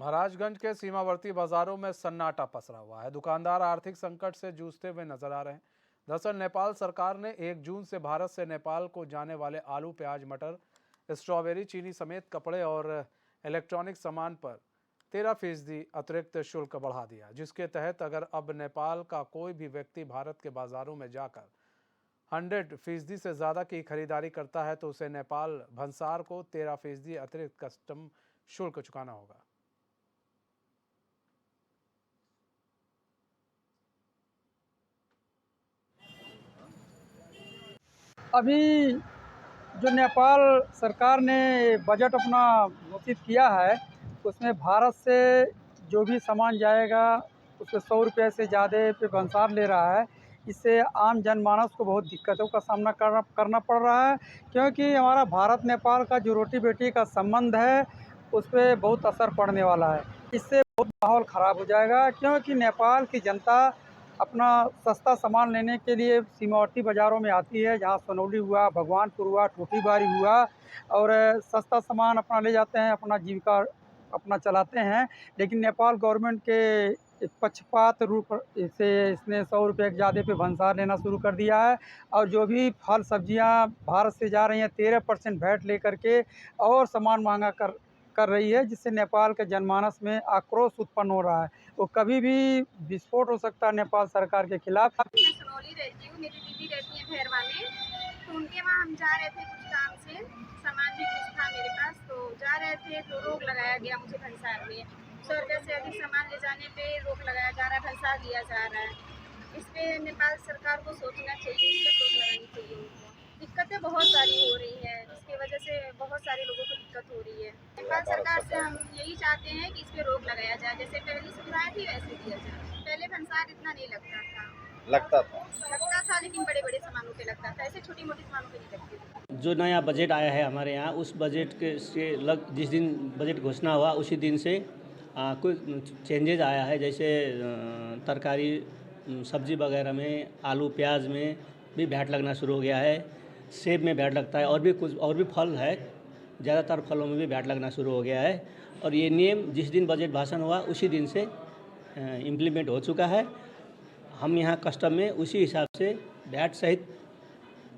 महाराजगंज के सीमावर्ती बाजारों में सन्नाटा पसरा हुआ है। दुकानदार आर्थिक संकट से जूझते हुए नजर आ रहे हैं। दरअसल नेपाल सरकार ने 1 जून से भारत से नेपाल को जाने वाले आलू, प्याज, मटर, स्ट्रॉबेरी, चीनी समेत कपड़े और इलेक्ट्रॉनिक सामान पर 13% अतिरिक्त शुल्क बढ़ा दिया, जिसके तहत अगर अब नेपाल का कोई भी व्यक्ति भारत के बाजारों में जाकर 100% से ज़्यादा की खरीदारी करता है तो उसे नेपाल भंसार को 13% अतिरिक्त कस्टम शुल्क चुकाना होगा। अभी जो नेपाल सरकार ने बजट अपना घोषित किया है, उसमें भारत से जो भी सामान जाएगा उसमें 100 रुपये से ज़्यादा पे भंसार ले रहा है। इससे आम जनमानस को बहुत दिक्कतों का सामना करना पड़ रहा है, क्योंकि हमारा भारत नेपाल का जो रोटी बेटी का संबंध है उस पर बहुत असर पड़ने वाला है। इससे बहुत माहौल ख़राब हो जाएगा, क्योंकि नेपाल की जनता अपना सस्ता सामान लेने के लिए सीमावर्ती बाज़ारों में आती है, जहाँ सोनौली हुआ, भगवानपुर हुआ, टोटीबारी हुआ, और सस्ता सामान अपना ले जाते हैं, अपना जीविका अपना चलाते हैं। लेकिन नेपाल गवर्नमेंट के पक्षपात रूप से इसने 100 रुपये के ज़्यादा पे भंसार लेना शुरू कर दिया है। और जो भी फल सब्जियां भारत से जा रही हैं 13% वैट लेकर के और सामान महंगा कर रही है, जिससे नेपाल के जनमानस में आक्रोश उत्पन्न हो रहा है। वो कभी भी विस्फोट हो सकता है नेपाल सरकार के खिलाफ। मैं सोनौली रहती हूँ, मेरी दीदी रहती है भैरवा में, तो उनके वहाँ हम जा रहे थे कुछ काम से, सामान भी कुछ था मेरे पास, तो जा रहे थे तो रोक लगाया गया मुझे भंसार में। 100 रुपये से अधिक सामान ले जाने पे रोक लगाया जा रहा है, भंसार दिया जा रहा है। इस पर नेपाल सरकार को सोचना चाहिए, इस पर रोक लगानी चाहिए उनको। दिक्कतें बहुत सारी हो रही हैं, जिसकी वजह से बहुत सारे लोगों को दिक्कत हो रही है। नेपाल सरकार से हम यही चाहते हैं कि इस पर रोक लगाया जाए, जैसे पहली सुविधाएं थी वैसे दिया जाए। पहले भंसार इतना नहीं लगता था, लेकिन बड़े बड़े सामानों पे लगता था, ऐसे छोटी मोटी सामानों पे नहीं लगती थी। जो नया बजट आया है हमारे यहाँ, उस बजट के से जिस दिन बजट घोषणा हुआ उसी दिन से कुछ चेंजेज आया है। जैसे तरकारी, सब्जी वगैरह में, आलू प्याज में भी वैट लगना शुरू हो गया है। सेब में वैट लगता है, और भी कुछ और भी फल है, ज़्यादातर फलों में भी वैट लगना शुरू हो गया है। और ये नियम जिस दिन बजट भाषण हुआ उसी दिन से इम्प्लीमेंट हो चुका है। हम यहाँ कस्टम में उसी हिसाब से वैट सहित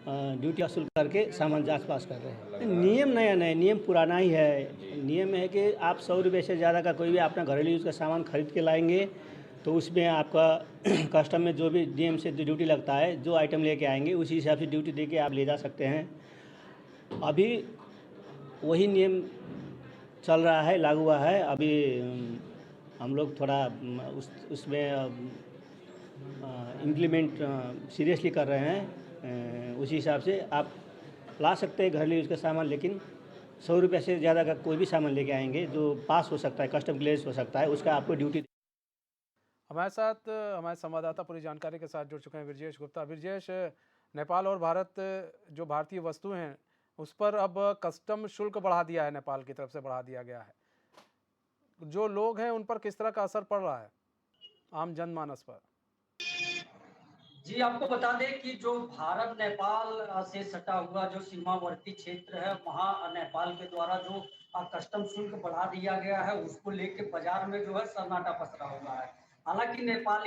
ड्यूटी वसूल करके सामान जाँच पास कर रहे हैं। नियम नया नहीं, नियम पुराना ही है। नियम है कि आप 100 रुपये से ज़्यादा का कोई भी अपना घरेलू यूज़ का सामान खरीद के लाएंगे तो उसमें आपका कस्टम में जो भी डीएम से ड्यूटी लगता है, जो आइटम लेके आएंगे उसी हिसाब से ड्यूटी दे के आप ले जा सकते हैं। अभी वही नियम चल रहा है, लागू हुआ है। अभी हम लोग थोड़ा उसमें इम्प्लीमेंट सीरियसली कर रहे हैं। उसी हिसाब से आप ला सकते हैं घरेलू यूज़ का सामान, लेकिन 100 रुपये से ज़्यादा का कोई भी सामान लेके आएंगे जो पास हो सकता है, कस्टम क्लियरेंस हो सकता है, उसका आपको ड्यूटी। हमारे साथ हमारे संवाददाता पूरी जानकारी के साथ जुड़ चुके हैं ब्रजेश गुप्ता। ब्रजेश, नेपाल और भारत जो भारतीय वस्तुएं हैं उस पर अब कस्टम शुल्क बढ़ा दिया है, नेपाल की तरफ से बढ़ा दिया गया है। जो लोग हैं उन पर किस तरह का असर पड़ रहा है, आम जनमानस पर? जी, आपको बता दें कि जो भारत नेपाल से सटा हुआ जो सीमावर्ती क्षेत्र है, वहाँ नेपाल के द्वारा जो कस्टम शुल्क बढ़ा दिया गया है, उसको लेके बाजार में जो है सन्नाटा पसरा हुआ है। हालांकि नेपाल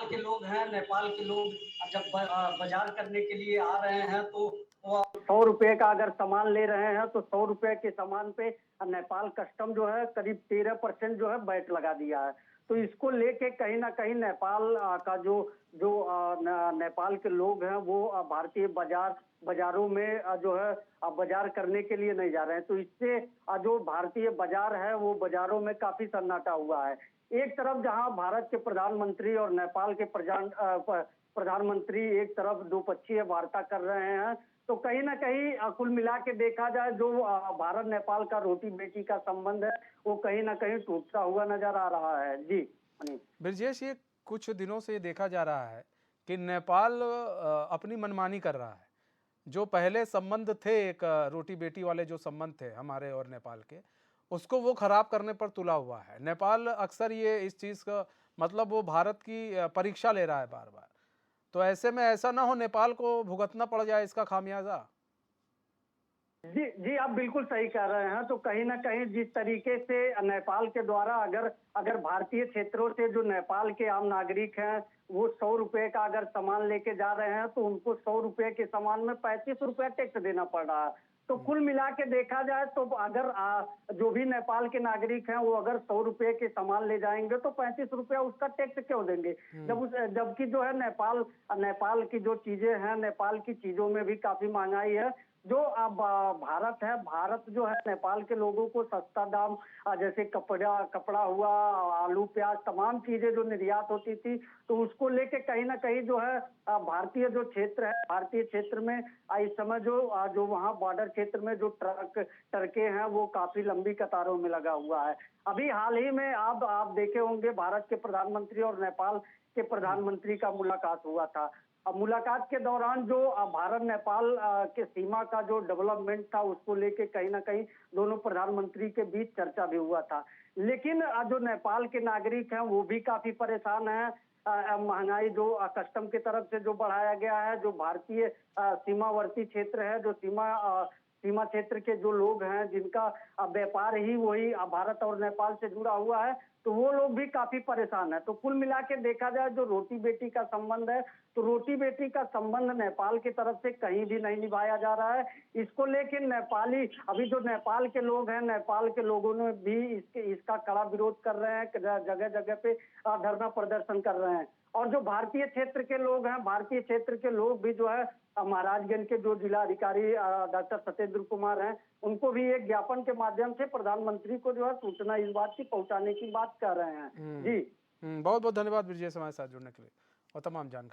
के लोग हैं, नेपाल के लोग जब बाजार करने के लिए आ रहे हैं तो वो 100 रुपये का अगर सामान ले रहे हैं तो 100 रुपये के सामान पे नेपाल कस्टम जो है करीब 13% जो है वैट लगा दिया है। तो इसको लेके कहीं ना कहीं नेपाल का जो जो नेपाल के लोग हैं वो भारतीय बाजारों में जो है बाजार करने के लिए नहीं जा रहे हैं। तो इससे जो भारतीय बाजार है वो बाजारों में काफी सन्नाटा हुआ है। एक तरफ जहां भारत के प्रधानमंत्री और नेपाल के प्रधानमंत्री एक तरफ द्विपक्षीय वार्ता कर रहे हैं, तो कहीं ना कहीं कुल मिला के देखा जाए जो भारत नेपाल का रोटी बेटी का संबंध है वो कहीं ना कहीं टूटता हुआ नजर आ रहा है। जी अनिल। ब्रजेश, ये कुछ दिनों से ये देखा जा रहा है कि नेपाल अपनी मनमानी कर रहा है। जो पहले संबंध थे, एक रोटी बेटी वाले जो संबंध थे हमारे और नेपाल के, उसको वो खराब करने पर तुला हुआ है। नेपाल अक्सर ये इस चीज़ का मतलब वो भारत की परीक्षा ले रहा है बार बार। तो ऐसे में ऐसा ना हो नेपाल को भुगतना पड़ जाए इसका खामियाजा। जी जी, आप बिल्कुल सही कह रहे हैं। तो कहीं ना कहीं जिस तरीके से नेपाल के द्वारा अगर अगर भारतीय क्षेत्रों से जो नेपाल के आम नागरिक हैं वो 100 रुपए का अगर सामान लेके जा रहे हैं तो उनको 100 रुपए के सामान में 35 रुपए टैक्स देना पड़ रहा है। तो कुल मिला के देखा जाए तो अगर जो भी नेपाल के नागरिक हैं वो अगर 100 रुपए के सामान ले जाएंगे तो 35 रुपया उसका टैक्स क्यों देंगे? जबकि जो है नेपाल की जो चीजें हैं, नेपाल की चीजों में भी काफी महंगाई है। जो अब भारत है, भारत जो है नेपाल के लोगों को सस्ता दाम जैसे कपड़ा हुआ, आलू प्याज तमाम चीजें जो निर्यात होती थी तो उसको लेके कहीं ना कहीं जो है भारतीय जो क्षेत्र है, भारतीय क्षेत्र में इस समय जो वहाँ बॉर्डर क्षेत्र में जो ट्रकें हैं वो काफी लंबी कतारों में लगा हुआ है। अभी हाल ही में आप देखे होंगे भारत के प्रधानमंत्री और नेपाल के प्रधानमंत्री का मुलाकात हुआ था। अब मुलाकात के दौरान जो भारत नेपाल के सीमा का जो डेवलपमेंट था उसको लेके कहीं ना कहीं दोनों प्रधानमंत्री के बीच चर्चा भी हुआ था। लेकिन जो नेपाल के नागरिक हैं वो भी काफी परेशान हैं। महंगाई जो कस्टम की तरफ से जो बढ़ाया गया है, जो भारतीय सीमावर्ती क्षेत्र है, जो सीमा क्षेत्र के जो लोग हैं जिनका व्यापार ही वही भारत और नेपाल से जुड़ा हुआ है, तो वो लोग भी काफी परेशान है। तो कुल मिला के देखा जाए जो रोटी बेटी का संबंध है, तो रोटी बेटी का संबंध नेपाल की तरफ से कहीं भी नहीं निभाया जा रहा है। इसको लेके अभी जो नेपाल के लोग हैं, नेपाल के लोगों ने भी इसका कड़ा विरोध कर रहे हैं, जगह जगह पे धरना प्रदर्शन कर रहे हैं। और जो भारतीय क्षेत्र के लोग हैं, भारतीय क्षेत्र के लोग भी जो है महाराजगंज के जो जिलाधिकारी डॉक्टर सत्येंद्र कुमार हैं, उनको भी एक ज्ञापन के माध्यम से प्रधानमंत्री को जो है सूचना इस बात की पहुंचाने की बात कर रहे हैं। जी बहुत बहुत धन्यवाद विजय से हमारे साथ जुड़ने के लिए और तमाम जानकारी।